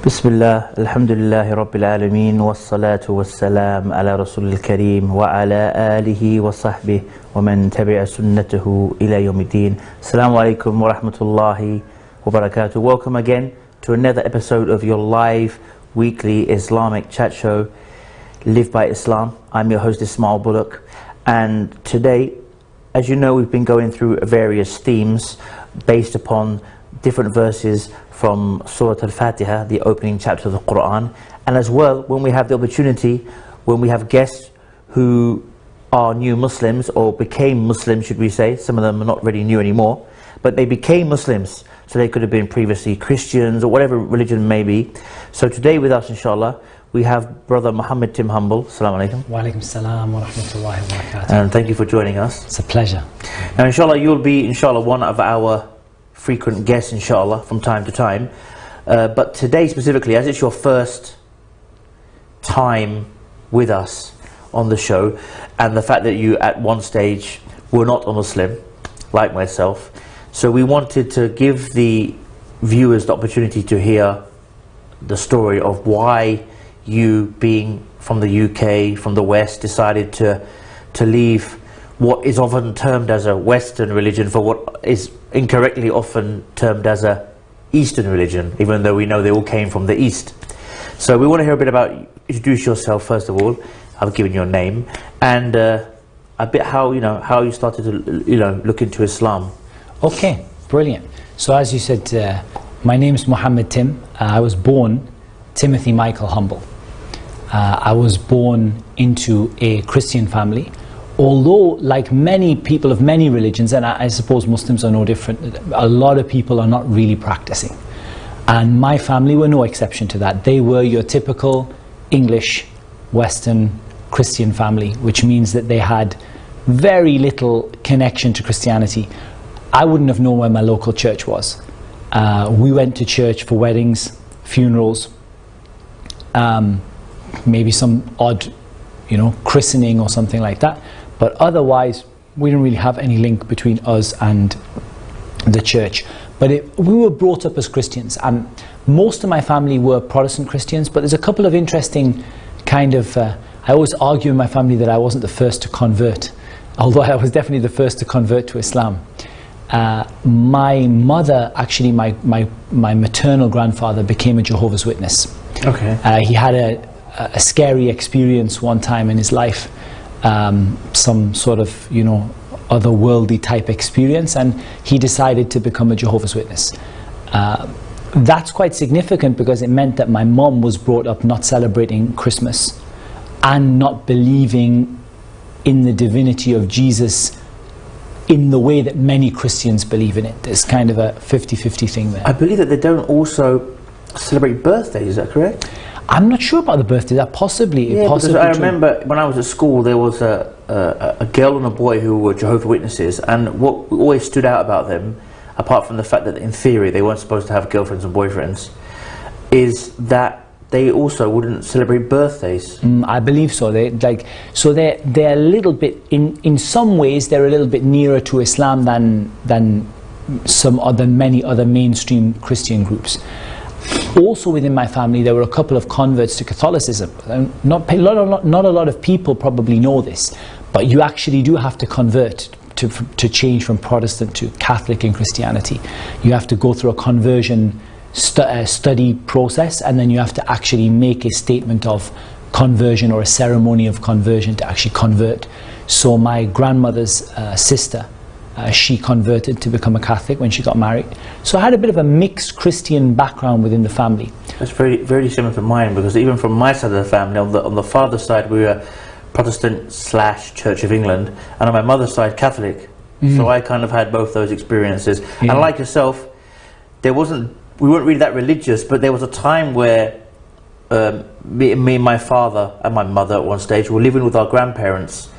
بسم الله الحمد لله رب العالمين والصلاة والسلام على رسول الكريم وعلى آله وصحبه ومن تبع سنته إلى يوم الدين. Assalamu alaikum wa rahmatullahi wa barakatuh. Welcome again to another episode of your live weekly Islamic chat show, Live by Islam. I'm your host Ismail Bullock, and today, as you know, we've been going through various themes based upon different verses from Surah Al-Fatiha, the opening chapter of the Quran, and as well when we have the opportunity, when we have guests who are new Muslims or became Muslims, should we say. Some of them are not really new anymore, but they became Muslims, so they could have been previously Christians or whatever religion may be. So today with us, inshallah, we have Brother Muhammad Tim Humble. Assalamu alaikum. Wa alaikum salam wa rahmatullahi wa barakatuh. And thank you for joining us. It's a pleasure. Now inshallah you'll be one of our frequent guests, inshallah, from time to time, but today specifically, as it's your first time with us on the show, and the fact that you at one stage were not a Muslim like myself, so we wanted to give the viewers the opportunity to hear the story of why you, being from the UK, from the West, decided to leave what is often termed as a Western religion for what is incorrectly often termed as a Eastern religion, even though we know they all came from the East. So we want to hear a bit about, introduce yourself first of all. I've given your name, and a bit how you started to look into Islam. Okay, brilliant. So as you said, my name is Muhammad Tim. I was born Timothy Michael Humble. I was born into a Christian family. Although, like many people of many religions, and I suppose Muslims are no different, a lot of people are not really practicing. And my family were no exception to that. They were your typical English, Western, Christian family, which means that they had very little connection to Christianity. I wouldn't have known where my local church was. We went to church for weddings, funerals, maybe some odd, christening or something like that. But otherwise, we didn't really have any link between us and the church. But we were brought up as Christians. Most of my family were Protestant Christians, but there's a couple of interesting kind of... I always argue in my family that I wasn't the first to convert, although I was definitely the first to convert to Islam. My mother, actually my maternal grandfather, became a Jehovah's Witness. Okay. He had a scary experience one time in his life. Some sort of otherworldly type experience, and he decided to become a Jehovah's Witness. That's quite significant because it meant that my mom was brought up not celebrating Christmas and not believing in the divinity of Jesus in the way that many Christians believe in it. There's kind of a 50-50 thing there. I believe that they don't also celebrate birthdays, is that correct? I'm not sure about the birthday. That possibly. Yeah, because I remember when I was at school, there was a girl and a boy who were Jehovah's Witnesses, and what always stood out about them, apart from the fact that in theory they weren't supposed to have girlfriends and boyfriends, is that they also wouldn't celebrate birthdays. I believe so. They're a little bit in some ways they're a little bit nearer to Islam than many other mainstream Christian groups. Also within my family there were a couple of converts to Catholicism. Not a lot of people probably know this, but you actually do have to convert to change from Protestant to Catholic in Christianity. You have to go through a conversion study process, and then you have to actually make a statement of conversion or a ceremony of conversion to actually convert. So my grandmother's sister, she converted to become a Catholic when she got married. So I had a bit of a mixed Christian background within the family. That's very, very similar to mine, because even from my side of the family, on the father's side we were Protestant / Church of England, and on my mother's side Catholic. So I kind of had both those experiences. Yeah. And like yourself, we weren't really that religious, but there was a time where me and my father and my mother at one stage were living with our grandparents.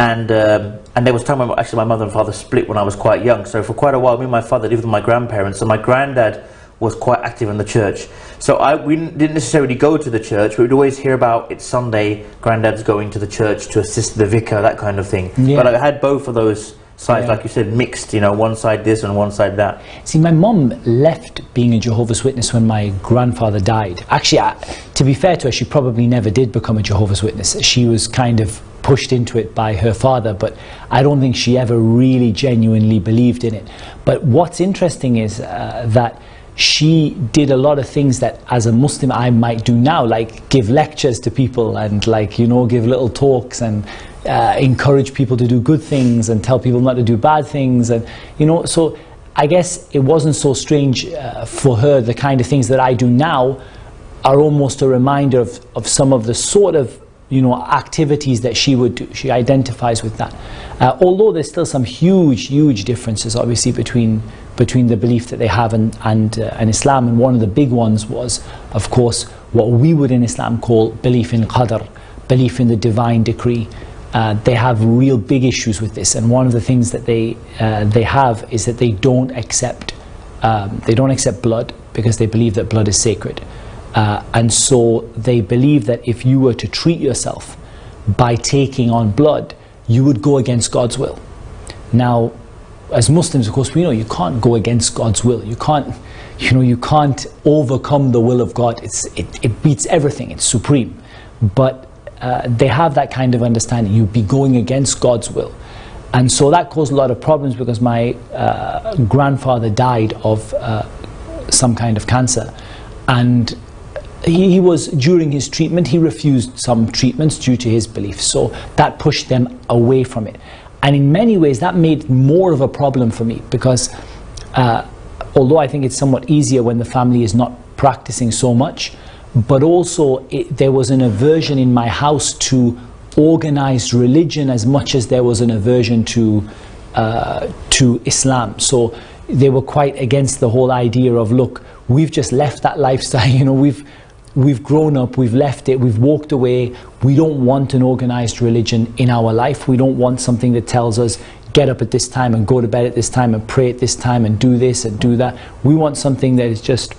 And there was a time when actually my mother and father split when I was quite young. So for quite a while, me and my father lived with my grandparents, and my granddad was quite active in the church. So we didn't necessarily go to the church, but we'd always hear about it's Sunday, granddad's going to the church to assist the vicar, that kind of thing. Yeah. But I had both of those sides, Yeah. like you said, mixed, you know, one side this and one side that. See, my mum left being a Jehovah's Witness when my grandfather died. Actually, to be fair to her, she probably never did become a Jehovah's Witness. She was kind of pushed into it by her father, but I don't think she ever really genuinely believed in it. But what's interesting is that she did a lot of things that as a Muslim I might do now, like give lectures to people and, like, you know, give little talks and encourage people to do good things and tell people not to do bad things, and, you know, so I guess it wasn't so strange for her. The kind of things that I do now are almost a reminder of some of the sort of, you know, activities that she would do. She identifies with that. Although there's still some huge differences, obviously, between the belief that they have and Islam. And one of the big ones was, of course, what we would in Islam call belief in qadr, belief in the divine decree. They have real big issues with this, and one of the things that they have is that they don't accept blood, because they believe that blood is sacred. And so they believe that if you were to treat yourself by taking on blood, you would go against God's will. Now, as Muslims, of course, we know you can't go against God's will. You can't, you know, you can't overcome the will of God. It beats everything. It's supreme. But they have that kind of understanding. You'd be going against God's will. And so that caused a lot of problems, because my grandfather died of some kind of cancer. And he was, during his treatment, he refused some treatments due to his beliefs. So that pushed them away from it. And in many ways, that made more of a problem for me, because although I think it's somewhat easier when the family is not practicing so much, but also there was an aversion in my house to organized religion as much as there was an aversion to Islam. So they were quite against the whole idea of, look, we've just left that lifestyle, you know, we've grown up, we've left it, we've walked away. We don't want an organized religion in our life. We don't want something that tells us get up at this time and go to bed at this time and pray at this time and do this and do that. We want something that is just,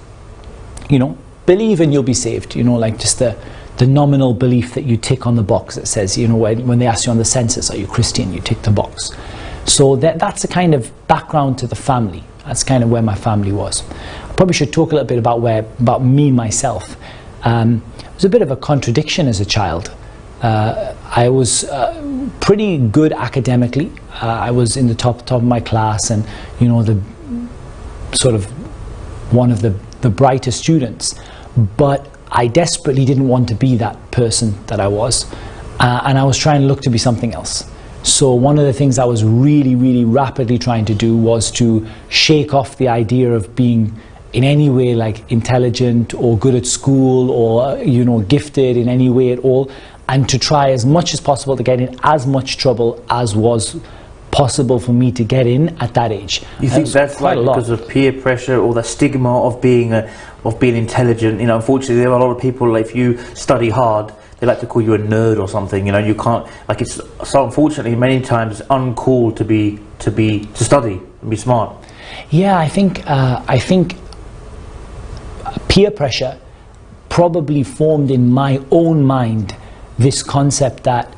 you know, believe and you'll be saved, you know, like just the nominal belief that you tick on the box that says, you know, when they ask you on the census, are you Christian, you tick the box. So that's a kind of background to the family. That's kind of where my family was. I probably should talk a little bit about me myself. It was a bit of a contradiction as a child. I was pretty good academically. I was in the top of my class, and, you know, the sort of one of the brightest students. But I desperately didn't want to be that person that I was, and I was trying to look to be something else. So one of the things I was really rapidly trying to do was to shake off the idea of being in any way like intelligent or good at school or, you know, gifted in any way at all, and to try as much as possible to get in as much trouble as was possible for me to get in at that age. You think that's like because of peer pressure or the stigma of being intelligent? You know, unfortunately, there are a lot of people, if you study hard, they like to call you a nerd or something. You know, you can't, like, it's so, unfortunately, many times uncool to study and be smart. Yeah, I think peer pressure probably formed in my own mind this concept that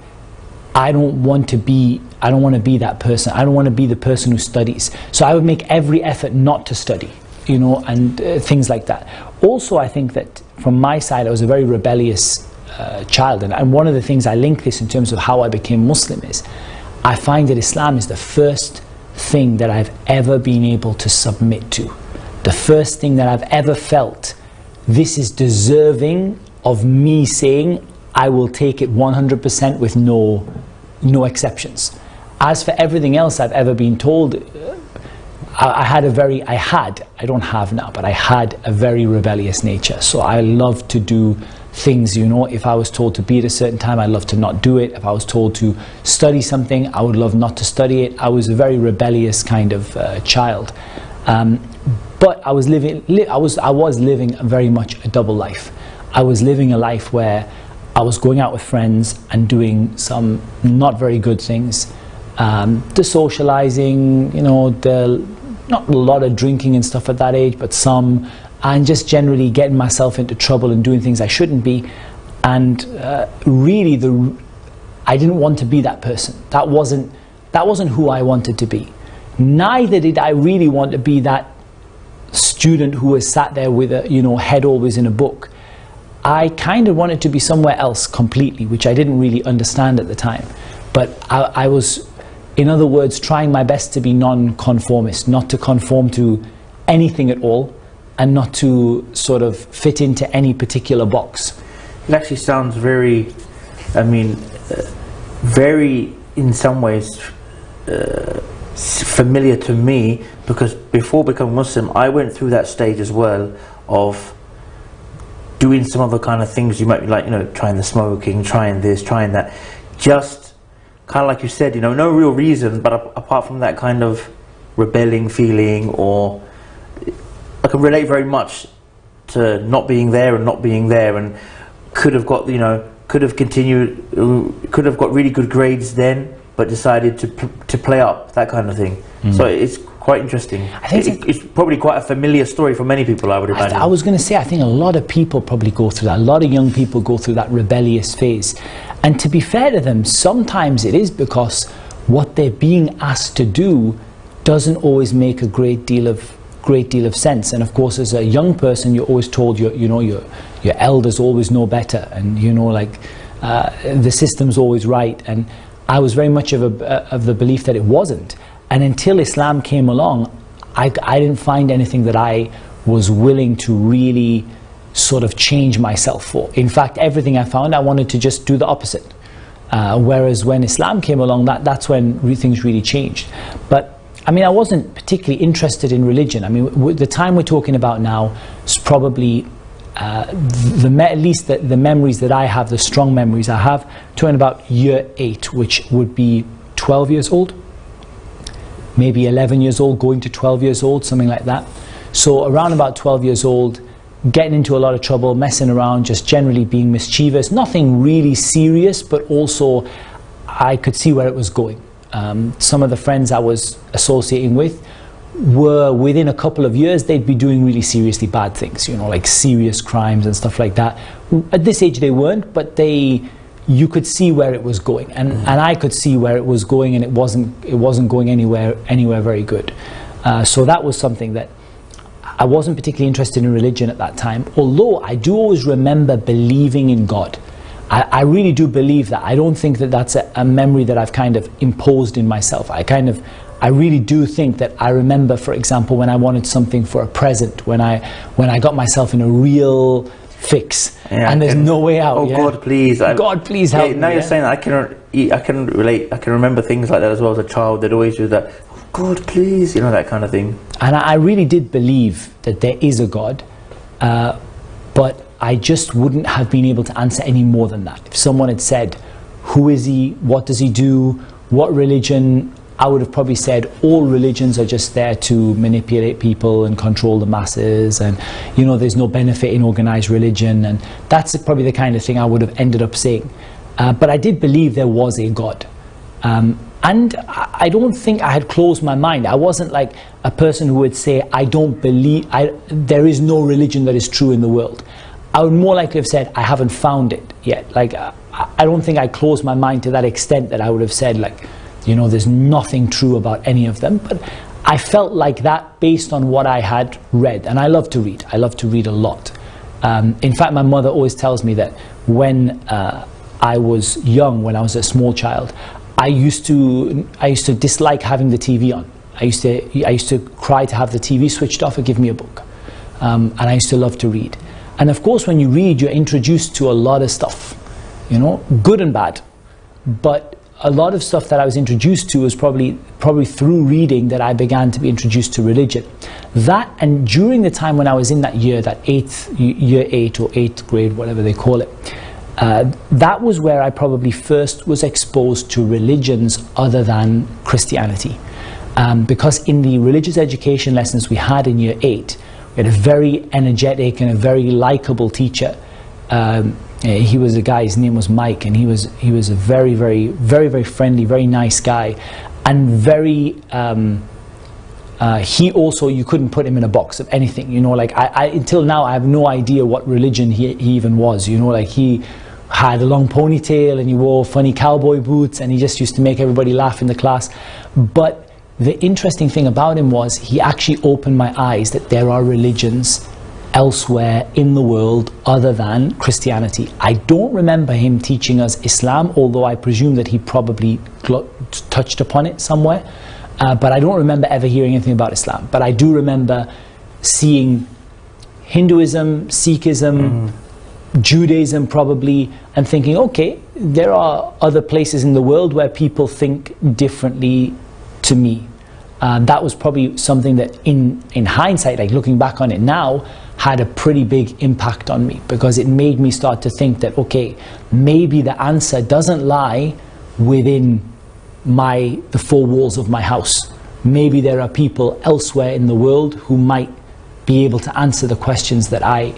I don't want to be that person. I don't want to be the person who studies. So I would make every effort not to study, you know, and things like that. Also, I think that from my side, I was a very rebellious child. And one of the things I link this in terms of how I became Muslim is, I find that Islam is the first thing that I've ever been able to submit to. The first thing that I've ever felt, this is deserving of me saying, I will take it 100% with no exceptions. As for everything else I've ever been told, I don't have now, but I had a very rebellious nature. So I love to do things, you know, if I was told to be at a certain time, I'd love to not do it. If I was told to study something, I would love not to study it. I was a very rebellious kind of child. But I was living very much a double life. I was living a life where I was going out with friends and doing some not very good things. The socializing, you know, not a lot of drinking and stuff at that age, but some, and just generally getting myself into trouble and doing things I shouldn't be. And really, I didn't want to be that person. That wasn't That wasn't who I wanted to be. Neither did I really want to be that student who was sat there with a, you know, head always in a book. I kind of wanted to be somewhere else completely, which I didn't really understand at the time. But I was, in other words, trying my best to be non-conformist, not to conform to anything at all, and not to sort of fit into any particular box. It actually sounds very, I mean, very, in some ways, familiar to me, because before becoming Muslim, I went through that stage as well of doing some other kind of things. You might be like, you know, trying the smoking, trying this, trying that. Just kind of like you said, you know, no real reason, but apart from that kind of rebelling feeling, or I can relate very much to not being there and not being there, and could have got, you know, could have continued, could have got really good grades then, but decided to play up, that kind of thing. So it's quite interesting. I think it's probably quite a familiar story for many people, I would imagine. I was going to say, I think a lot of people probably go through that. A lot of young people go through that rebellious phase. And to be fair to them, sometimes it is because what they're being asked to do doesn't always make a great deal of sense. And of course, as a young person, you're always told your elders always know better, and you know, like the system's always right. And I was very much of the belief that it wasn't. And until Islam came along, I didn't find anything that I was willing to really sort of change myself for. In fact, everything I found, I wanted to just do the opposite. Whereas when Islam came along, that's when things really changed. But I mean, I wasn't particularly interested in religion. I mean, the time we're talking about now is probably, at least the memories that I have, the strong memories I have, to about year 8, which would be 12 years old. Maybe 11 years old, going to 12 years old, something like that. So around about 12 years old, getting into a lot of trouble, messing around, just generally being mischievous. Nothing really serious, but also I could see where it was going. Some of the friends I was associating with were, within a couple of years, they'd be doing really seriously bad things, you know, like serious crimes and stuff like that. At this age they weren't, but you could see where it was going, and I could see where it was going, and it wasn't going anywhere very good. So that was something that I wasn't particularly interested in religion at that time, although I do always remember believing in God. I really do believe that. I don't think that that's a memory that I've kind of imposed in myself. I really do think that I remember, for example, when I wanted something for a present, when I got myself in a real fix, and there's no way out. Oh, yeah? God, please! God, please help me. Now you're saying that, I can relate. I can remember things like that as well as a child. They'd always do that. Oh, God, please! You know, that kind of thing. And I really did believe that there is a God, but I just wouldn't have been able to answer any more than that. If someone had said, "Who is he? What does he do? What religion?" I would have probably said all religions are just there to manipulate people and control the masses, and you know, there's no benefit in organized religion, and that's probably the kind of thing I would have ended up saying. But I did believe there was a God, and I don't think I had closed my mind. I wasn't like a person who would say, I don't believe, there is no religion that is true in the world. I would more likely have said, I haven't found it yet. Like, I don't think I closed my mind to that extent that I would have said, like, you know, there's nothing true about any of them. But I felt like that based on what I had read. And I love to read. I love to read a lot. In fact, my mother always tells me that when I was young, when I was a small child, I used to dislike having the TV on. I used to cry to have the TV switched off or give me a book. And I used to love to read. And of course, when you read, you're introduced to a lot of stuff, you know, good and bad. But a lot of stuff that I was introduced to was probably through reading that I began to be introduced to religion. That, and during the time when I was in that year, that year 8 or 8th grade, whatever they call it, that was where I probably first was exposed to religions other than Christianity. Because in the religious education lessons we had in year 8, we had a very energetic and a very likable teacher. He was a guy, his name was Mike, and he was a very, very, very, very friendly, very nice guy, and very, he also, you couldn't put him in a box of anything, you know, like until now I have no idea what religion he even was, you know, like had a long ponytail and he wore funny cowboy boots, and he just used to make everybody laugh in the class. But the interesting thing about him was he actually opened my eyes that there are religions elsewhere in the world other than Christianity. I don't remember him teaching us Islam, although I presume that he probably touched upon it somewhere. But I don't remember ever hearing anything about Islam. But I do remember seeing Hinduism, Sikhism, Judaism probably, and thinking, okay, there are other places in the world where people think differently to me. That was probably something that in hindsight, like looking back on it now, had a pretty big impact on me, because it made me start to think that, okay, maybe the answer doesn't lie within the four walls of my house. Maybe there are people elsewhere in the world who might be able to answer the questions that I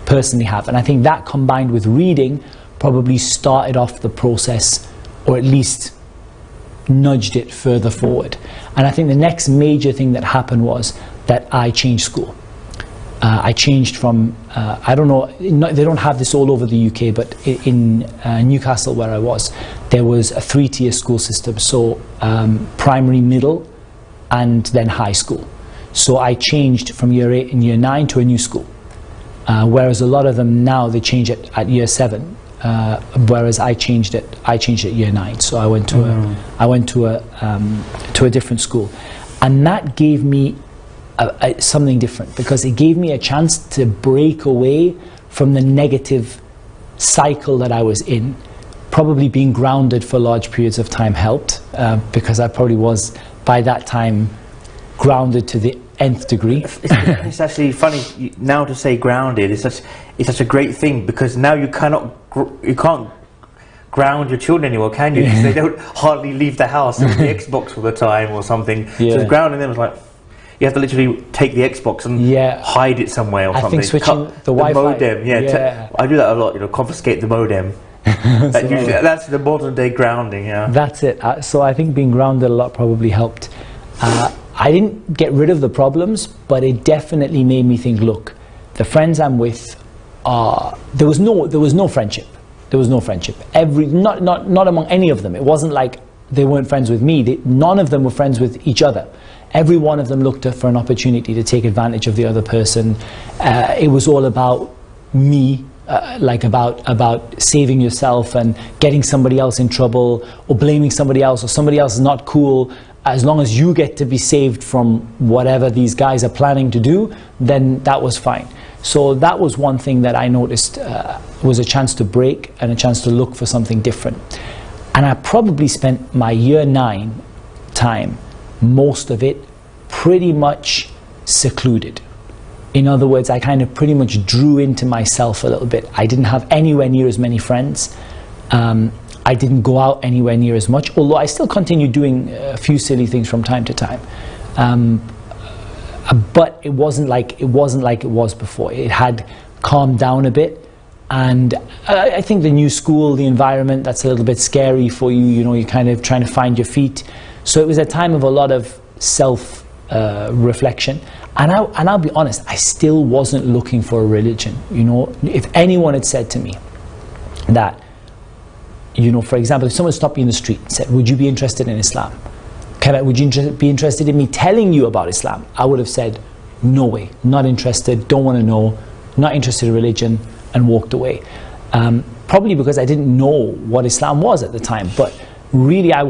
personally have. And I think that, combined with reading, probably started off the process, or at least nudged it further forward. And I think the next major thing that happened was that I changed school. I changed from, I don't know, they don't have this all over the UK, but in Newcastle, where I was, there was a 3-tier school system. So primary, middle, and then high school. So I changed from year 8 and year 9 to a new school. Whereas a lot of them now, they change it at year 7. Whereas I changed it year 9. So I went to a different school. And that gave me something different, because it gave me a chance to break away from the negative cycle that I was in. Probably being grounded for large periods of time helped, because I probably was, by that time, grounded to the nth degree. It's actually funny now to say grounded. It's such a great thing, because now you can't ground your children anymore, can you? Because they don't hardly leave the house with the Xbox all the time or something. Yeah. So grounding them is like, you have to literally take the Xbox and hide it somewhere or something. I think switching the Wi-Fi. Modem, I do that a lot, confiscate the modem. That's the modern day grounding, That's it. So I think being grounded a lot probably helped. I didn't get rid of the problems, but it definitely made me think, look, the friends I'm with, there was no friendship. There was no friendship. Not among any of them. It wasn't like they weren't friends with me. None of them were friends with each other. Every one of them looked for an opportunity to take advantage of the other person. It was all about me, like about saving yourself and getting somebody else in trouble, or blaming somebody else, or somebody else is not cool. As long as you get to be saved from whatever these guys are planning to do, then that was fine. So that was one thing that I noticed was a chance to break and a chance to look for something different. And I probably spent my year 9 time, most of it, pretty much secluded. In other words, I kind of pretty much drew into myself a little bit. I didn't have anywhere near as many friends. I didn't go out anywhere near as much, although I still continued doing a few silly things from time to time. But it wasn't like it was before. It had calmed down a bit. And I think the new school, the environment, that's a little bit scary for you. You're kind of trying to find your feet. So it was a time of a lot of self-reflection. And I'll be honest, I still wasn't looking for a religion. If anyone had said to me that, for example, if someone stopped me in the street and said, would you be interested in Islam? Would you be interested in me telling you about Islam? I would have said, no way, not interested, don't want to know, not interested in religion, and walked away. Probably because I didn't know what Islam was at the time. But really, I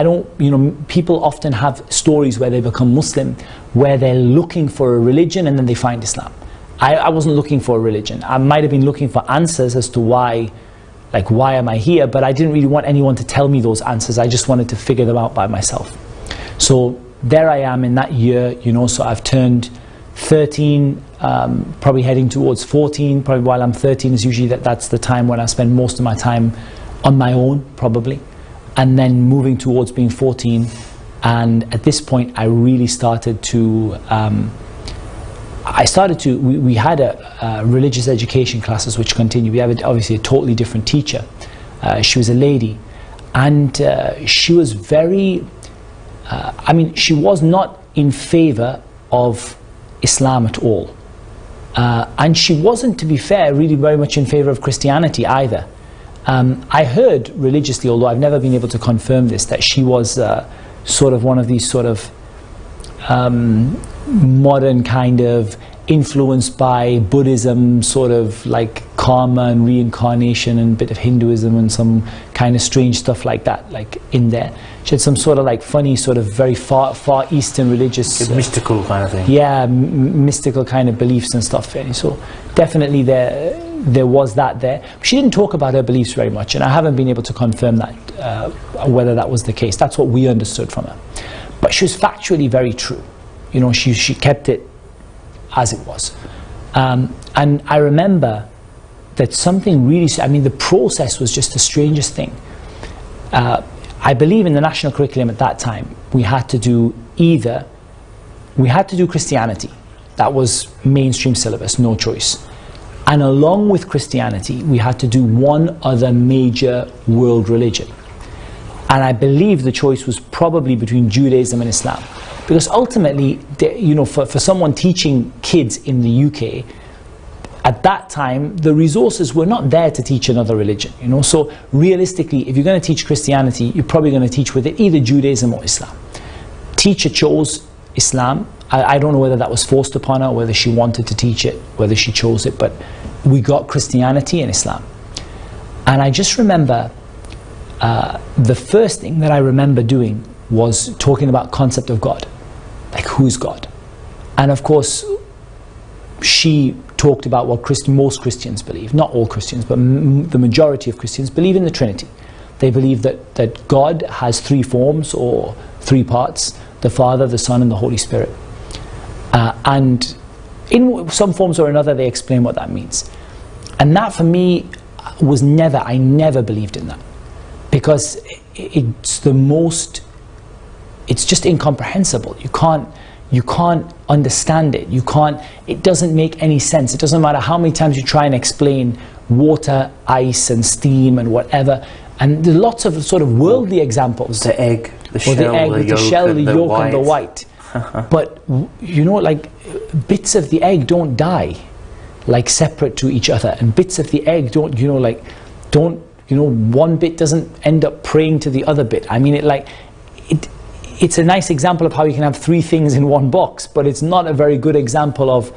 don't, people often have stories where they become Muslim, where they're looking for a religion and then they find Islam. I wasn't looking for a religion. I might have been looking for answers as to why am I here, but I didn't really want anyone to tell me those answers. I just wanted to figure them out by myself. So there I am in that year, so I've turned 13, probably heading towards 14, probably while I'm 13 is usually that's the time when I spend most of my time on my own, probably. And then moving towards being 14, and at this point I really started to, we had a religious education classes which continued. We have obviously a totally different teacher. She was a lady, and she was very, she was not in favor of Islam at all. And she wasn't, to be fair, really very much in favor of Christianity either. I heard religiously, although I've never been able to confirm this, that she was sort of one of these sort of modern kind of influenced by Buddhism, sort of like karma and reincarnation and a bit of Hinduism and some kind of strange stuff like that, like in there. She had some sort of like funny, sort of very far Eastern religious... mystical kind of thing. Yeah, mystical kind of beliefs and stuff. And so definitely there was that there. She didn't talk about her beliefs very much, and I haven't been able to confirm that, whether that was the case. That's what we understood from her. But she was factually very true. You know, she kept it as it was. And I remember that something really, I mean, the process was just the strangest thing. I believe in the national curriculum at that time, we had to do Christianity. That was mainstream syllabus, no choice. And along with Christianity, we had to do one other major world religion. And I believe the choice was probably between Judaism and Islam. Because ultimately, you know, for someone teaching kids in the UK, at that time, the resources were not there to teach another religion, you know. So realistically, if you're going to teach Christianity, you're probably going to teach with it either Judaism or Islam. Teacher chose Islam. I don't know whether that was forced upon her, whether she wanted to teach it, whether she chose it, but we got Christianity and Islam. And I just remember the first thing that I remember doing was talking about concept of God, like who's God. And of course, she talked about what most Christians believe, not all Christians, but the majority of Christians believe in the Trinity. They believe that God has three forms or three parts: the Father, the Son, and the Holy Spirit. And in some forms or another, they explain what that means. And that for me was I never believed in that, because it's just incomprehensible. You can't understand it. It doesn't make any sense. It doesn't matter how many times you try and explain water, ice, and steam and whatever. And there's lots of sort of worldly examples. The egg, the shell, the shell, the yolk, and the white. But you know, like bits of the egg don't die like separate to each other, and bits of the egg don't, you know, one bit doesn't end up praying to the other bit. I mean, it's a nice example of how you can have three things in one box, but it's not a very good example of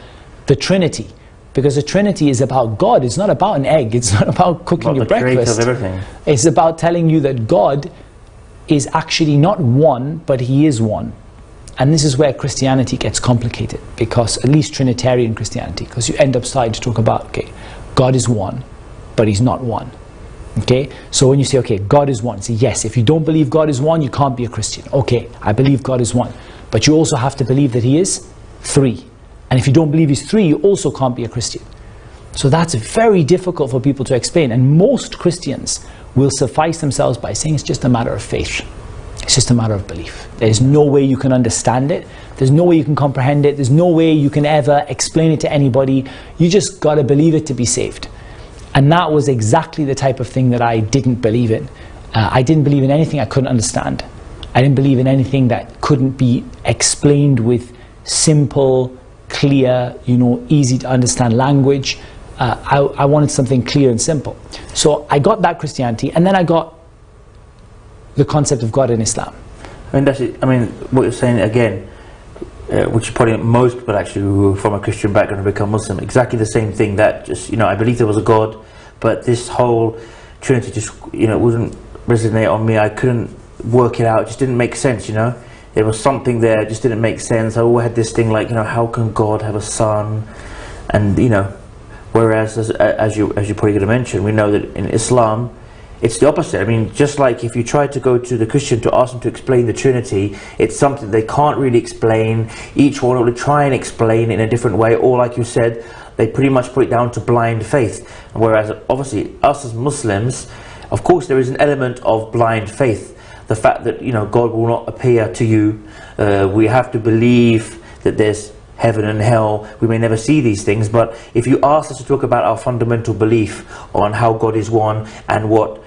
the Trinity, because the Trinity is about God. It's not about an egg. It's not about cooking your breakfast. The creator of everything. It's about telling you that God is actually not one, but He is one. And this is where Christianity gets complicated, because at least Trinitarian Christianity, because you end up starting to talk about, okay, God is one, but He's not one. Okay, so when you say, okay, God is one, say yes. If you don't believe God is one, you can't be a Christian. Okay, I believe God is one, but you also have to believe that He is three. And if you don't believe He's three, you also can't be a Christian. So that's very difficult for people to explain. And most Christians will suffice themselves by saying it's just a matter of faith. It's just a matter of belief. There's no way you can understand it. There's no way you can comprehend it. There's no way you can ever explain it to anybody. You just got to believe it to be saved. And that was exactly the type of thing that I didn't believe in. I didn't believe in anything I couldn't understand. I didn't believe in anything that couldn't be explained with simple, clear, you know, easy to understand language. I wanted something clear and simple. So I got that Christianity, and then I got the concept of God in Islam. I mean, that's it. I mean, what you're saying again, which is probably most people actually who are from a Christian background have become Muslim, exactly the same thing. That just, you know, I believe there was a God, but this whole Trinity just, you know, wouldn't resonate on me. I couldn't work it out. It just didn't make sense, you know. There was something there, it just didn't make sense. I always had this thing like, you know, how can God have a son? And, you know, whereas as you're probably going to mention, we know that in Islam, it's the opposite. I mean, just like if you try to go to the Christian to ask them to explain the Trinity, it's something they can't really explain. Each one will try and explain it in a different way, or like you said, they pretty much put it down to blind faith. Whereas obviously us as Muslims, of course there is an element of blind faith. The fact that, you know, God will not appear to you. We have to believe that there's heaven and hell. We may never see these things, but if you ask us to talk about our fundamental belief on how God is one and what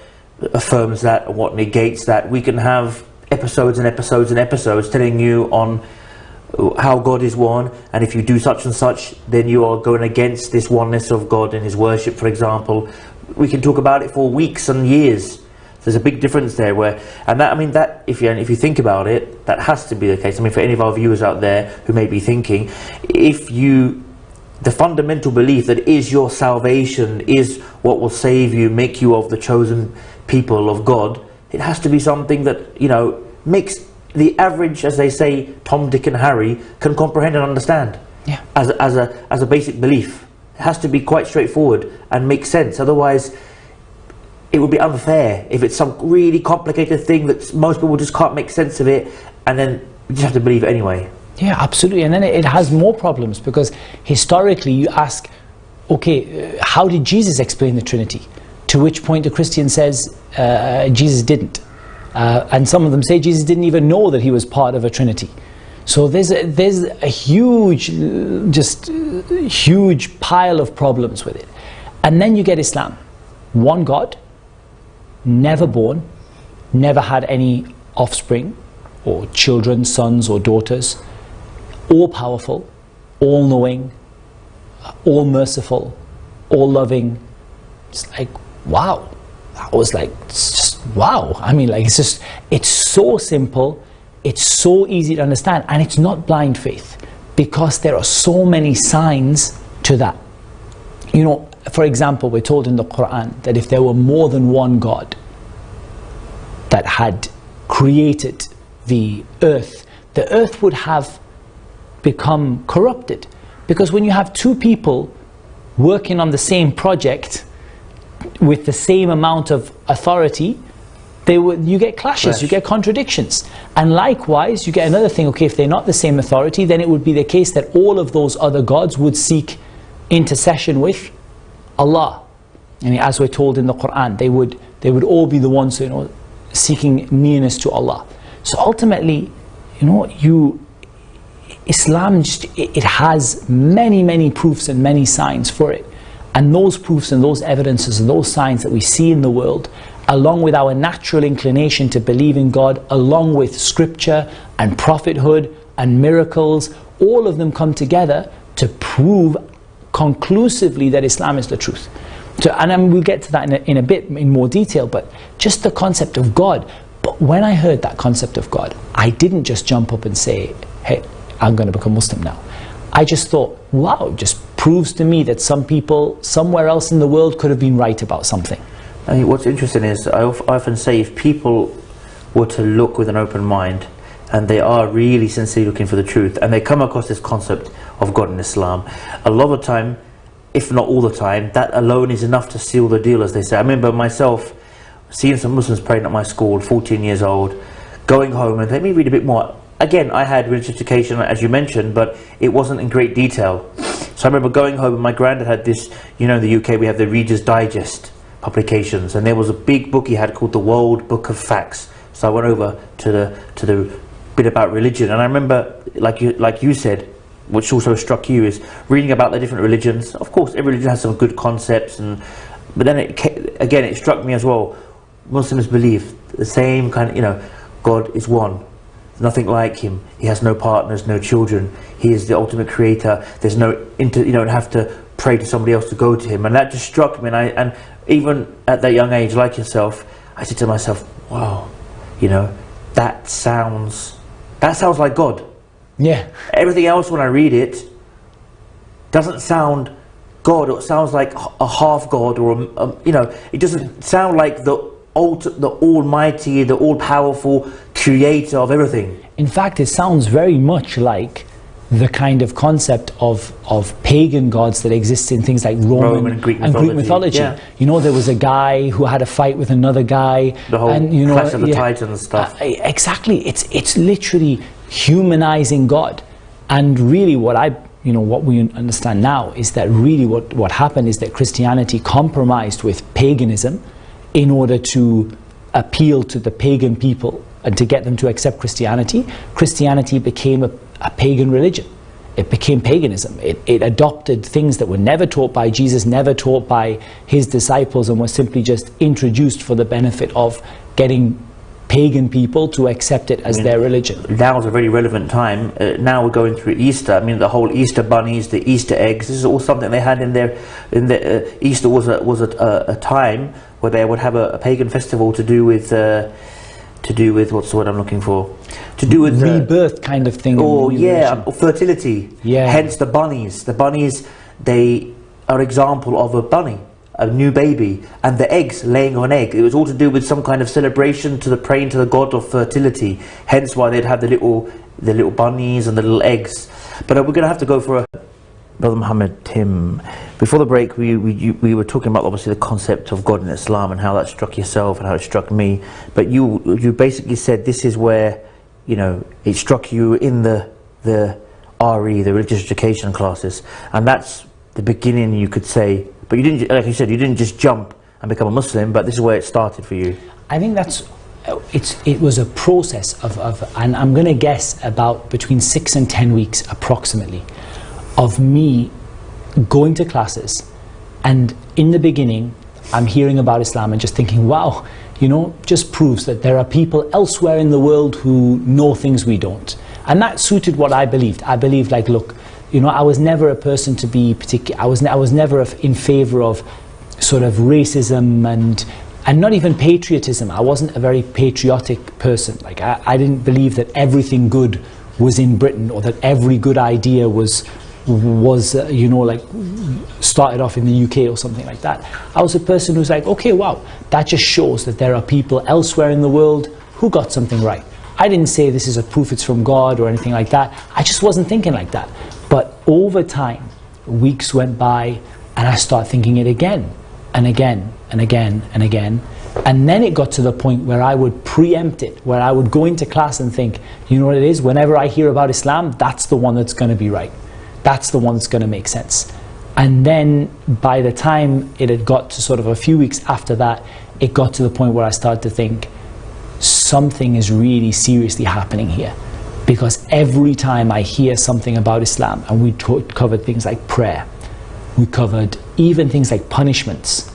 affirms that and what negates that, we can have episodes and episodes and episodes telling you on how God is one, and if you do such and such, then you are going against this oneness of God and His worship, for example. we can talk about it for weeks and years. There's a big difference there, and that, I mean, that if you think about it, that has to be the case. I mean, for any of our viewers out there who may be thinking, the fundamental belief that is your salvation, is what will save you, make you of the chosen people of God, it has to be something that, you know, makes the average, as they say, Tom, Dick and Harry can comprehend and understand. Yeah. As a basic belief. It has to be quite straightforward and make sense. Otherwise, it would be unfair if it's some really complicated thing that most people just can't make sense of it, and then you just have to believe it anyway. Yeah, absolutely. And then it has more problems, because historically you ask, okay, how did Jesus explain the Trinity? To which point the Christian says Jesus didn't. And some of them say Jesus didn't even know that he was part of a Trinity. So there's a huge, just huge pile of problems with it. And then you get Islam. One God, never born, never had any offspring or children, sons or daughters, all powerful, all knowing, all merciful, all loving. It's like, wow. That was like, just wow. I mean, like, it's so simple, it's so easy to understand, and it's not blind faith, because there are so many signs to that. You know, for example, we're told in the Quran that if there were more than one God that had created the earth would have become corrupted. Because when you have two people working on the same project with the same amount of authority, you get clashes, you get contradictions. And likewise, you get another thing, okay, if they're not the same authority, then it would be the case that all of those other gods would seek intercession with Allah. And as we're told in the Quran, they would all be the ones, you know, seeking nearness to Allah. So ultimately, you know, Islam it has many proofs and many signs for it. And those proofs and those evidences and those signs that we see in the world, along with our natural inclination to believe in God, along with scripture and prophethood and miracles, all of them come together to prove conclusively that Islam is the truth. And we'll get to that in a bit in more detail, but just the concept of God. But when I heard that concept of God, I didn't just jump up and say, hey, I'm going to become Muslim now. I just thought, wow, it just proves to me that some people somewhere else in the world could have been right about something. I mean, what's interesting is, I often say, if people were to look with an open mind, and they are really sincerely looking for the truth, and they come across this concept of God in Islam, a lot of the time, if not all the time, that alone is enough to seal the deal, as they say. I remember myself seeing some Muslims praying at my school, 14 years old, going home and let me read a bit more. Again, I had religious education, as you mentioned, but it wasn't in great detail. So I remember going home, and my granddad had this, you know, in the UK we have the Reader's Digest publications, and there was a big book he had called the World Book of Facts. So I went over to the bit about religion, and I remember, like you said, which also struck you, is reading about the different religions. Of course, every religion has some good concepts, but then it struck me as well. Muslims believe the same kind of, you know, God is one. There's nothing like him. He has no partners, no children. He is the ultimate creator. There's no you don't have to pray to somebody else to go to him. And that just struck me. And even at that young age, like yourself, I said to myself, wow, you know, that sounds like God. Yeah. Everything else, when I read it, doesn't sound God, or it sounds like a half God, or you know, it doesn't sound like the almighty, the all-powerful creator of everything. In fact, it sounds very much like the kind of concept of pagan gods that exists in things like Roman and Greek mythology. Yeah. You know, there was a guy who had a fight with another guy. The whole and, you know, Clash of the Titans stuff. Exactly. It's literally humanizing God. And really what we understand now is that really what happened is that Christianity compromised with paganism in order to appeal to the pagan people and to get them to accept Christianity. Christianity became a pagan religion. It became paganism. It adopted things that were never taught by Jesus, never taught by his disciples, and were simply just introduced for the benefit of getting pagan people to accept it as their religion. Now is a very relevant time. Now we're going through Easter. I mean, the whole Easter bunnies, the Easter eggs. This is all something they had in their. Easter was a time where they would have a pagan festival to do with what's the word I'm looking for? To do with rebirth kind of thing. Or fertility. Yeah. Hence the bunnies. The bunnies, they are example of a bunny, a new baby, and the eggs, laying on egg. It was all to do with some kind of celebration to the praying to the god of fertility. Hence why they'd have the little bunnies and the little eggs. But we're going to have to go for a... Brother Muhammad, Tim, before the break we were talking about obviously the concept of God in Islam and how that struck yourself and how it struck me. But you basically said this is where, you know, it struck you in the RE, the religious education classes, and that's the beginning, you could say. But you didn't, like you said, you didn't just jump and become a Muslim, but this is where it started for you. I think it was a process of and I'm going to guess about between 6 and 10 weeks approximately, of me going to classes, and in the beginning I'm hearing about Islam and just thinking, wow, you know, just proves that there are people elsewhere in the world who know things we don't. And that suited what I believed. I believed, like, look, you know, I was never a person to be particular. I was never in favor of sort of racism and not even patriotism. I wasn't a very patriotic person. Like, I didn't believe that everything good was in Britain, or that every good idea was you know, like, started off in the UK or something like that. I was a person who's like, okay, wow, that just shows that there are people elsewhere in the world who got something right. I didn't say this is a proof it's from God or anything like that. I just wasn't thinking like that. But over time, weeks went by, and I started thinking it again and again and again and again. And then it got to the point where I would preempt it, where I would go into class and think, you know what it is, whenever I hear about Islam, that's the one that's going to be right. That's the one that's going to make sense. And then by the time it had got to sort of a few weeks after that, it got to the point where I started to think, something is really seriously happening here. Because every time I hear something about Islam, and we covered things like prayer, we covered even things like punishments,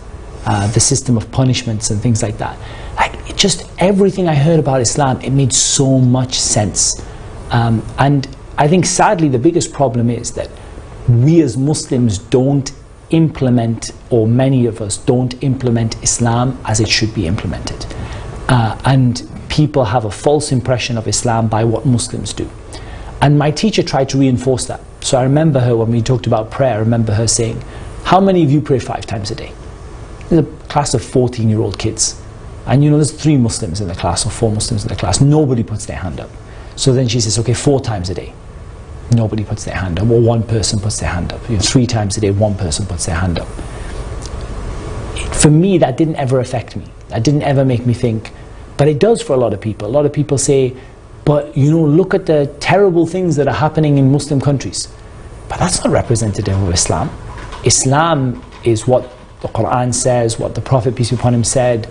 the system of punishments and things like that. Like, just everything I heard about Islam, it made so much sense. And I think sadly the biggest problem is that we as Muslims don't implement, or many of us don't implement Islam as it should be implemented. And people have a false impression of Islam by what Muslims do. And my teacher tried to reinforce that. So I remember her, when we talked about prayer, I remember her saying, how many of you pray 5 times a day? There's a class of 14-year-old kids. And you know, there's 3 Muslims in the class, or 4 Muslims in the class. Nobody puts their hand up. So then she says, okay, 4 times a day. Nobody puts their hand up. Or 1 person puts their hand up. You know, 3 times a day, 1 person puts their hand up. For me, that didn't ever affect me. That didn't ever make me think. But it does for a lot of people. A lot of people say, but you know, look at the terrible things that are happening in Muslim countries. But that's not representative of Islam. Islam is what the Quran says, what the Prophet, peace be upon him, said.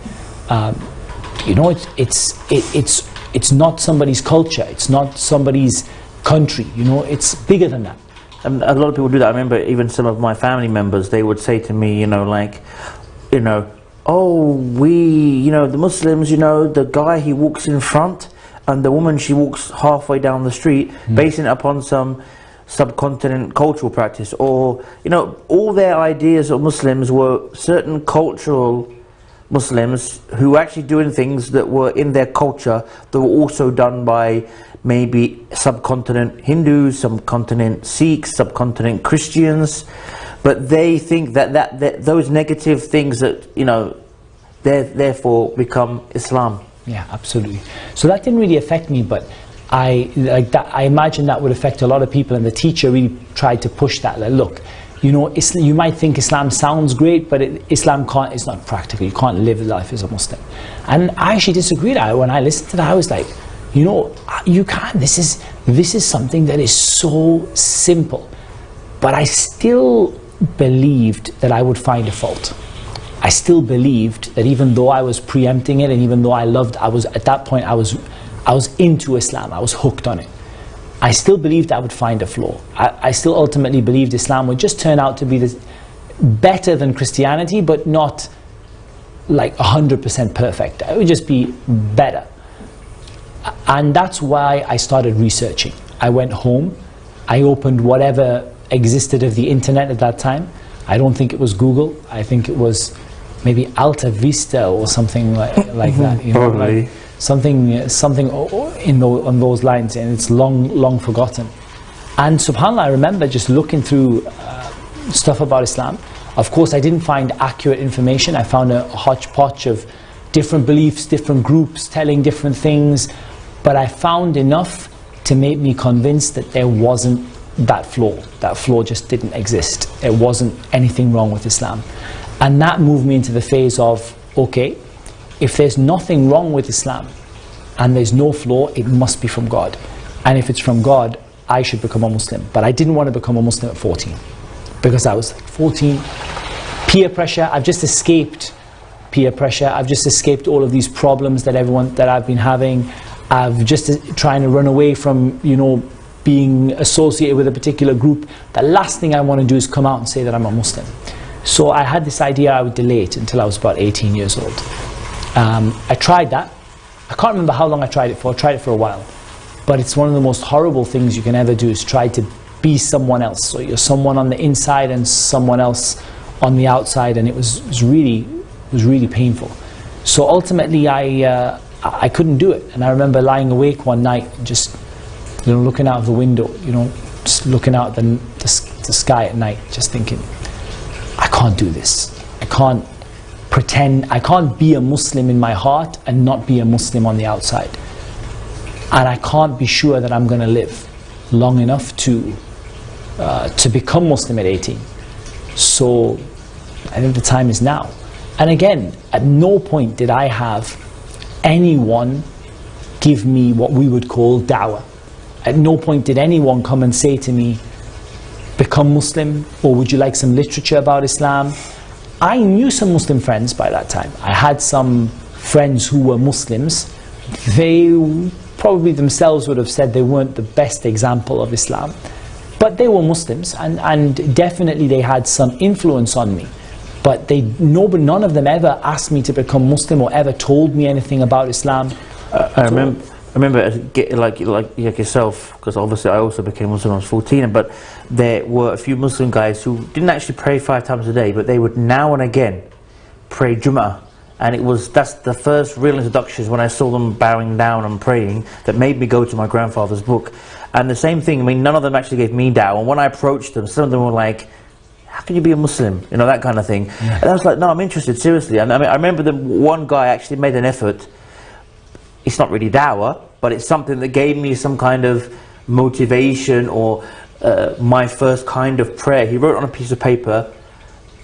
You know, it's not somebody's culture. It's not somebody's country. You know, it's bigger than that. And a lot of people do that. I remember even some of my family members, they would say to me, you know, like, you know, oh, you know, the Muslims, you know, the guy, he walks in front, and the woman, she walks halfway down the street, basing it upon some subcontinent cultural practice. Or, you know, all their ideas of Muslims were certain cultural Muslims who were actually doing things that were in their culture that were also done by maybe subcontinent Hindus, subcontinent Sikhs, subcontinent Christians. But they think that those negative things that, you know, therefore become Islam. Yeah, absolutely. So that didn't really affect me, but I imagine that would affect a lot of people, and the teacher really tried to push that. Like, look, you know, you might think Islam sounds great, but Islam can't. It's not practical. You can't live life as a Muslim. And I actually disagreed. When I listened to that, I was like, you know, you can't. This is something that is so simple, but I still believed that I would find a fault. I still believed that even though I was preempting it, and even though at that point I was into Islam, I was hooked on it, I still believed I would find a flaw. I still ultimately believed Islam would just turn out to be better than Christianity, but not like 100% perfect. It would just be better. And that's why I started researching. I went home, I opened whatever existed of the internet at that time. I don't think it was Google, I think it was maybe Alta Vista or something like that. You know, Probably. like something on those lines, and it's long forgotten. And subhanAllah, I remember just looking through stuff about Islam. Of course, I didn't find accurate information. I found a hodgepodge of different beliefs, different groups telling different things, but I found enough to make me convinced that there wasn't that flaw. That flaw just didn't exist. There wasn't anything wrong with Islam. And that moved me into the phase of, okay, if there's nothing wrong with Islam and there's no flaw, it must be from God. And if it's from God, I should become a Muslim. But I didn't want to become a Muslim at 14, because I was like 14, peer pressure. I've just escaped peer pressure. I've just escaped all of these problems that I've been having. I've just trying to run away from, you know, being associated with a particular group. The last thing I want to do is come out and say that I'm a Muslim. So I had this idea I would delay it until I was about 18 years old. I tried that. I can't remember how long I tried it for. I tried it for a while. But it's one of the most horrible things you can ever do, is try to be someone else. So you're someone on the inside and someone else on the outside, and it was really painful. So ultimately I couldn't do it. And I remember lying awake one night, just, you know, looking out of the window, you know, just looking out at the sky at night, just thinking, I can't do this. I can't pretend, I can't be a Muslim in my heart and not be a Muslim on the outside. And I can't be sure that I'm going to live long enough to become Muslim at 18. So I think the time is now. And again, at no point did I have anyone give me what we would call da'wah. At no point did anyone come and say to me, become Muslim, or would you like some literature about Islam? I knew some Muslim friends by that time. I had some friends who were Muslims. They probably themselves would have said they weren't the best example of Islam, but they were Muslims, and definitely they had some influence on me. But none of them ever asked me to become Muslim or ever told me anything about Islam. I remember like yourself, because obviously I also became Muslim when I was 14, but there were a few Muslim guys who didn't actually pray 5 times a day, but they would now and again pray Jum'ah. And that's the first real introductions, when I saw them bowing down and praying, that made me go to my grandfather's book. And the same thing, I mean, none of them actually gave me da'wah. And when I approached them, some of them were like, how can you be a Muslim? You know, that kind of thing. Yeah. And I was like, no, I'm interested, seriously. And I mean, I remember one guy actually made an effort. It's not really da'wah, but it's something that gave me some kind of motivation, or my first kind of prayer. He wrote on a piece of paper,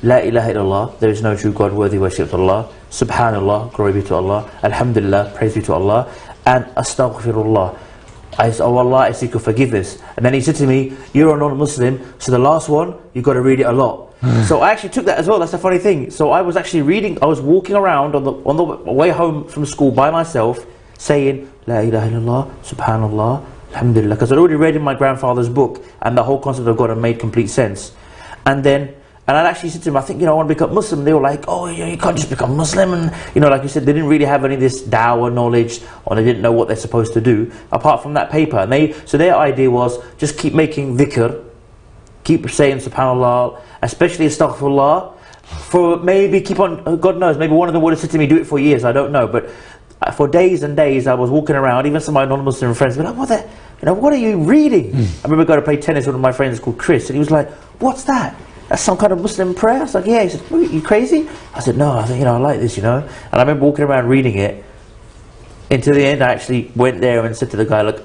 La ilaha illallah, there is no true God worthy worship to Allah. Subhanallah, glory be to Allah. Alhamdulillah, praise be to Allah. And astaghfirullah, oh Allah, I seek your forgiveness. And then he said to me, you're a non-Muslim, so the last one, you've got to read it a lot. So I actually took that as well. That's the funny thing. So I was actually reading, I was walking around on the way home from school by myself, saying, La ilaha illallah, subhanallah, alhamdulillah, because I'd already read in my grandfather's book, and the whole concept of God had made complete sense. And I'd actually said to them, I think, you know, I want to become Muslim. They were like, oh, you can't just become Muslim. And, you know, like you said, they didn't really have any of this da'wah knowledge, or they didn't know what they're supposed to do, apart from that paper. And so their idea was, just keep making dhikr, keep saying subhanallah, especially astaghfirullah, for maybe keep on, God knows, maybe one of them would have said to me, do it for years, I don't know. But for days and days, I was walking around, even some of my non-Muslim friends were like, what are you reading? I remember going to play tennis with one of my friends called Chris, and he was like, what's that? That's some kind of Muslim prayer? I was like, yeah. He said, are you crazy? I said, no, I think, you know, I like this, you know. And I remember walking around reading it. Until the end, I actually went there and said to the guy, look,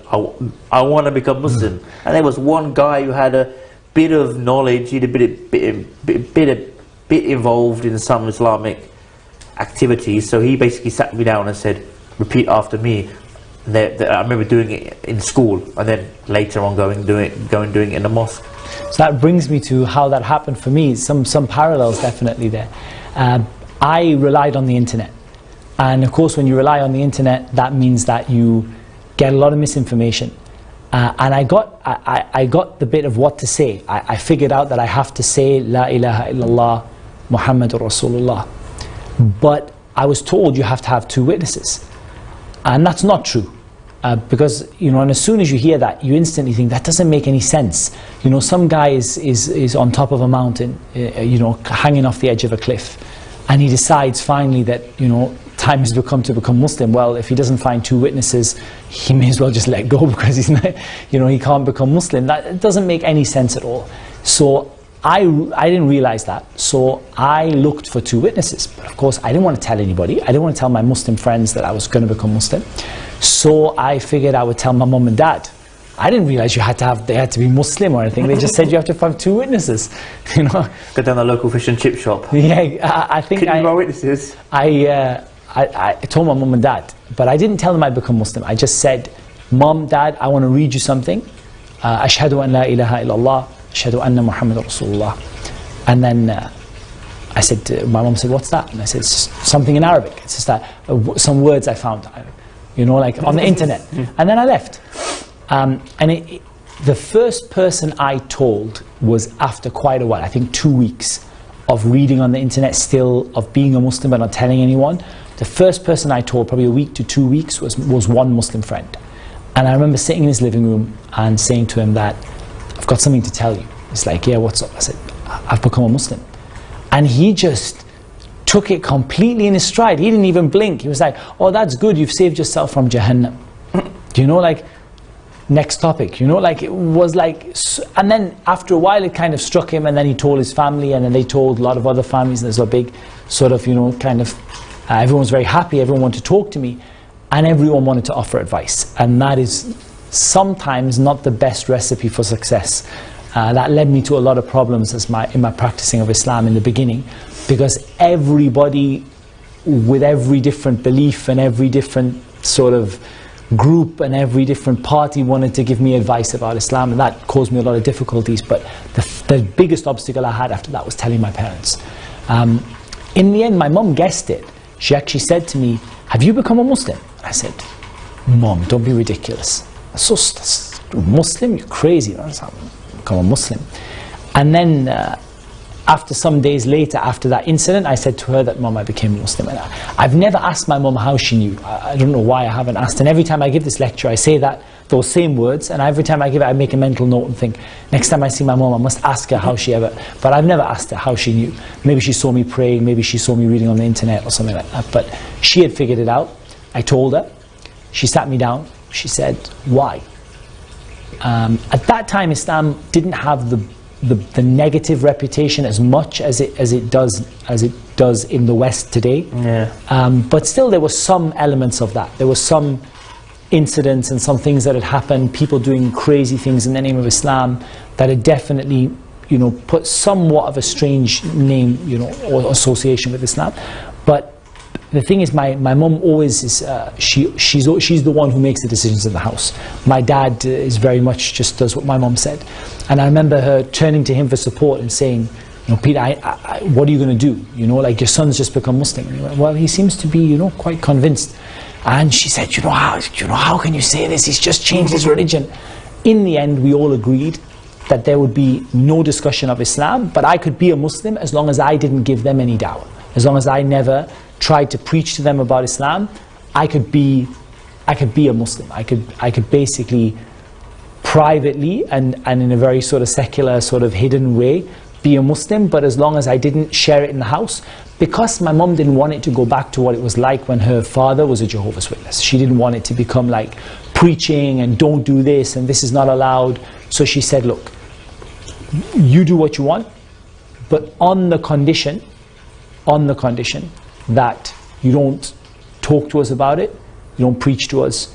I want to become Muslim. And there was one guy who had a bit of knowledge, he'd a bit involved in some Islamic activities. So he basically sat me down and said, repeat after me. I remember doing it in school, and then later on going doing it in the mosque. So that brings me to how that happened for me. Some parallels definitely there. I relied on the internet, and of course when you rely on the internet, that means that you get a lot of misinformation. And I got the bit of what to say. I figured out that I have to say La ilaha illallah Muhammadur Rasulullah. But I was told you have to have 2 witnesses. And that's not true. Because, you know, and as soon as you hear that, you instantly think, that doesn't make any sense. You know, some guy is on top of a mountain, you know, hanging off the edge of a cliff, and he decides finally that, you know, time has come to become Muslim. Well, if he doesn't find 2 witnesses, he may as well just let go, because he's not, you know, he can't become Muslim. That doesn't make any sense at all. So I didn't realize that. So I looked for 2 witnesses. But of course, I didn't want to tell anybody. I didn't want to tell my Muslim friends that I was going to become Muslim. So I figured I would tell my mum and dad. I didn't realize they had to be Muslim or anything. They just said you have to find 2 witnesses. You know, go down the local fish and chip shop. Yeah, I think. Could you buy witnesses? I told my mum and dad, but I didn't tell them I'd become Muslim. I just said, Mum, Dad, I want to read you something. Ashhadu an la ilaha illallah, ashhadu anna Muhammad Rasulullah. And then I said, my mum said, what's that? And I said, it's something in Arabic. It's just that some words I found, you know, like on the internet. And then I left. The first person I told was after quite a while, I think 2 weeks of reading on the internet still, of being a Muslim but not telling anyone. The first person I told, probably a week to 2 weeks, was one Muslim friend. And I remember sitting in his living room and saying to him that, I've got something to tell you. He's like, yeah, what's up? I said, I've become a Muslim. And he just took it completely in his stride. He didn't even blink. He was like, oh, that's good, you've saved yourself from Jahannam. Do you know, like, next topic, you know, like, it was like, and then after a while it kind of struck him, and then he told his family, and then they told a lot of other families, and there's a big sort of, you know, kind of, everyone was very happy, everyone wanted to talk to me, and everyone wanted to offer advice. And that is sometimes not the best recipe for success. That led me to a lot of problems in my practicing of Islam in the beginning, because everybody with every different belief and every different sort of group and every different party wanted to give me advice about Islam, and that caused me a lot of difficulties. But the biggest obstacle I had after that was telling my parents. In the end, my mum guessed it. She actually said to me, have you become a Muslim? I said, Mum, don't be ridiculous. That's Muslim? You're crazy. That's how I become a Muslim. And then after some days later, after that incident, I said to her that, Mum, I became a Muslim. And I've never asked my mum how she knew. I don't know why I haven't asked. And every time I give this lecture, I say those same words. And every time I give it, I make a mental note and think, next time I see my mum, I must ask her how she ever. But I've never asked her how she knew. Maybe she saw me praying. Maybe she saw me reading on the internet or something like that. But she had figured it out. I told her. She sat me down. She said, why? At that time, Islam didn't have the negative reputation as much as it does in the West today. Yeah. But still, there were some elements of that. There were some incidents and some things that had happened, people doing crazy things in the name of Islam, that had definitely, you know, put somewhat of a strange name, you know, or association with Islam. But the thing is, my mum always is, she's the one who makes the decisions in the house. My dad is very much just does what my mum said. And I remember her turning to him for support and saying, you know, Peter, what are you going to do? You know, like, your son's just become Muslim. And he went, well, he seems to be, you know, quite convinced. And she said, how can you say this? He's just changed his religion. In the end, we all agreed that there would be no discussion of Islam, but I could be a Muslim as long as I didn't give them any dawah. As long as I never tried to preach to them about Islam, I could be a Muslim. I could basically privately and in a very sort of secular, sort of hidden way be a Muslim, but as long as I didn't share it in the house, because my mum didn't want it to go back to what it was like when her father was a Jehovah's Witness. She didn't want it to become like preaching and don't do this and this is not allowed. So she said, look, you do what you want, but on the condition that you don't talk to us about it, you don't preach to us,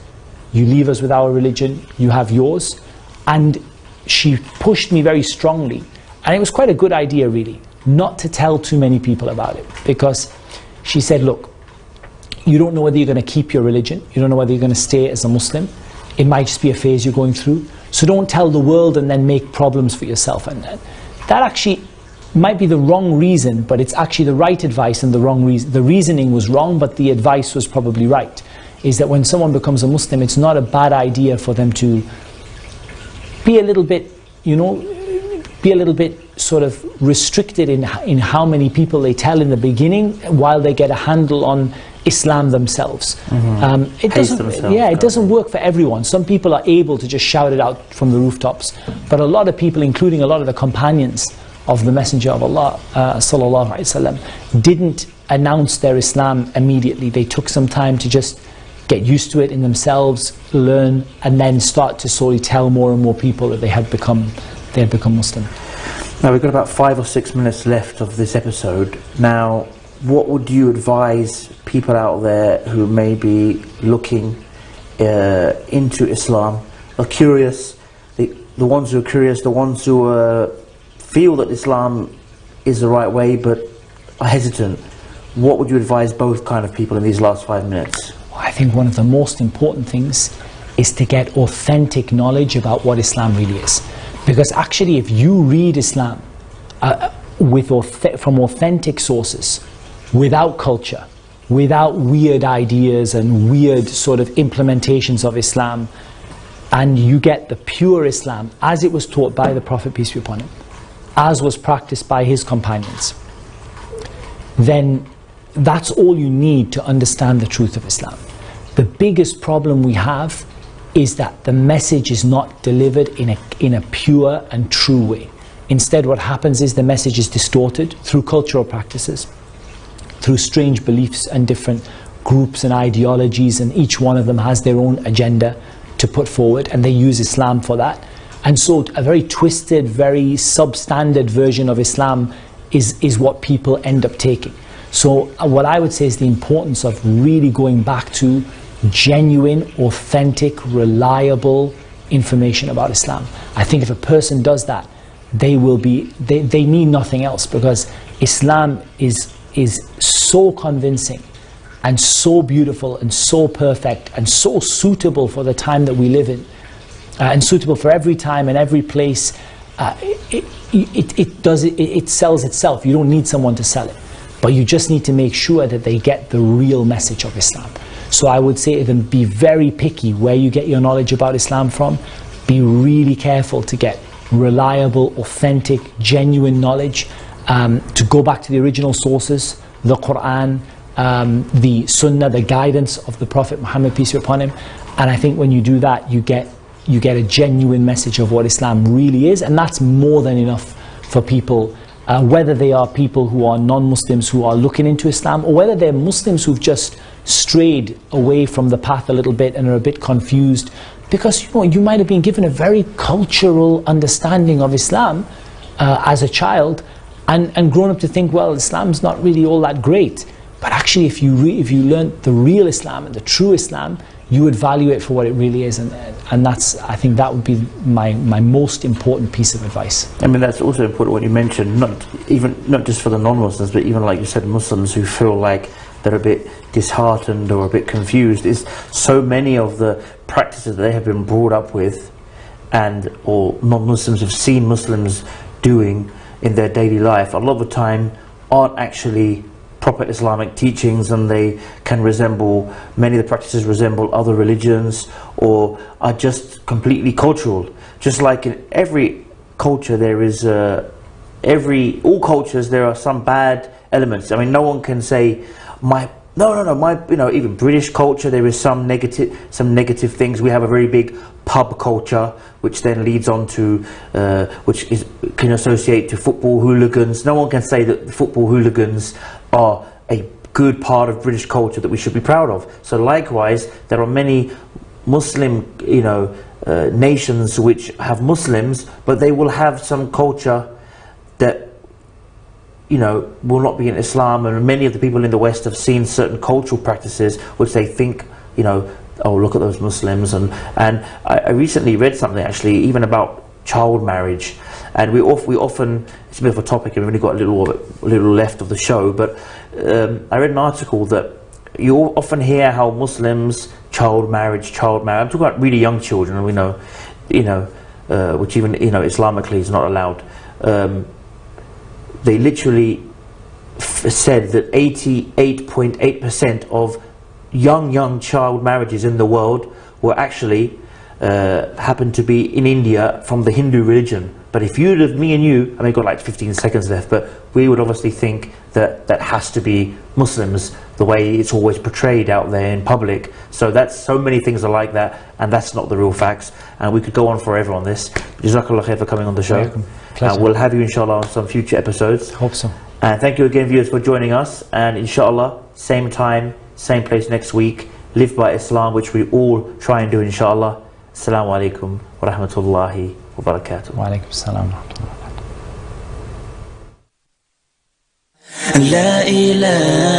you leave us with our religion, you have yours. And she pushed me very strongly, and it was quite a good idea really, not to tell too many people about it, because she said, look, you don't know whether you're going to keep your religion, you don't know whether you're going to stay as a Muslim, it might just be a phase you're going through, so don't tell the world and then make problems for yourself. And that actually might be the wrong reason, but it's actually the right advice and the wrong reason. The reasoning was wrong, but the advice was probably right. Is that when someone becomes a Muslim, it's not a bad idea for them to be a little bit, you know, be a little bit sort of restricted in how many people they tell in the beginning, while they get a handle on Islam themselves. It Pace doesn't, themselves, yeah, it doesn't work for everyone. Some people are able to just shout it out from the rooftops, but a lot of people, including a lot of the companions of the Messenger of Allah, sallallahu alaihi wasallam, didn't announce their Islam immediately. They took some time to just get used to it in themselves, learn, and then start to slowly tell more and more people that they had become Muslim. Now we've got about 5 or 6 minutes left of this episode. Now, what would you advise people out there who may be looking into Islam, are curious, the ones who are curious, the ones who feel that Islam is the right way but are hesitant? What would you advise both kind of people in these last 5 minutes? I think one of the most important things is to get authentic knowledge about what Islam really is. Because actually, if you read Islam from authentic sources, without culture, without weird ideas and weird sort of implementations of Islam, and you get the pure Islam as it was taught by the Prophet, peace be upon him, as was practiced by his companions, then that's all you need to understand the truth of Islam. The biggest problem we have is that the message is not delivered in a pure and true way. Instead, what happens is the message is distorted through cultural practices, through strange beliefs and different groups and ideologies, and each one of them has their own agenda to put forward, and they use Islam for that. And so a very twisted, very substandard version of Islam is what people end up taking. So what I would say is the importance of really going back to genuine, authentic, reliable information about Islam. I think if a person does that, they need nothing else, because Islam is so convincing and so beautiful and so perfect and so suitable for the time that we live in, and suitable for every time and every place. It sells itself. You don't need someone to sell it, but you just need to make sure that they get the real message of Islam. So I would say to them, be very picky where you get your knowledge about Islam from. Be really careful to get reliable, authentic, genuine knowledge, to go back to the original sources, the Quran, the Sunnah, the guidance of the Prophet Muhammad, peace be upon him. And I think when you do that, you get a genuine message of what Islam really is, and that's more than enough for people, whether they are people who are non-Muslims who are looking into Islam, or whether they're Muslims who've just strayed away from the path a little bit and are a bit confused, because you might have been given a very cultural understanding of Islam as a child, and grown up to think, well, Islam's not really all that great. But actually, if you learnt the real Islam and the true Islam, you would value it for what it really is, and that's, I think that would be my most important piece of advice. I mean, that's also important what you mentioned, not just for the non-Muslims, but even, like you said, Muslims who feel like they're a bit disheartened or a bit confused. Is so many of the practices that they have been brought up with, or non-Muslims have seen Muslims doing in their daily life, a lot of the time aren't actually proper Islamic teachings, and they can resemble, many of the practices resemble other religions, or are just completely cultural. Just like in every culture, there is all cultures, there are some bad elements. I mean, no one can say even British culture, there is some negative things. We have a very big pub culture, which then leads on to can associate to football hooligans. No one can say that the football hooligans are a good part of British culture that we should be proud of. So likewise, there are many Muslim nations which have Muslims, but they will have some culture that will not be in Islam, and many of the people in the West have seen certain cultural practices which they think, oh, look at those Muslims. And I recently read something actually even about child marriage, and we often, it's a bit of a topic and we've only got a little left of the show, but I read an article that you often hear how Muslims child marriage, I'm talking about really young children, and we know, which even Islamically is not allowed. They literally said that 88.8% of young child marriages in the world were actually happened to be in India from the Hindu religion, But if you'd have, me and you, I mean, got like 15 seconds left, but we would obviously think that that has to be Muslims, the way it's always portrayed out there in public. So that's, so many things are like that, and that's not the real facts. And we could go on forever on this. Jazakallah khair for coming on the show. We'll have you inshallah on some future episodes. Hope so. And thank you again, viewers, for joining us. And inshallah, same time, same place next week. Live by Islam, which we all try and do, inshallah. Assalamu alaikum wa rahmatullahi wa barakatuh. Wa alaikum assalam wa rahmatullahi wa barakatuh. لا إله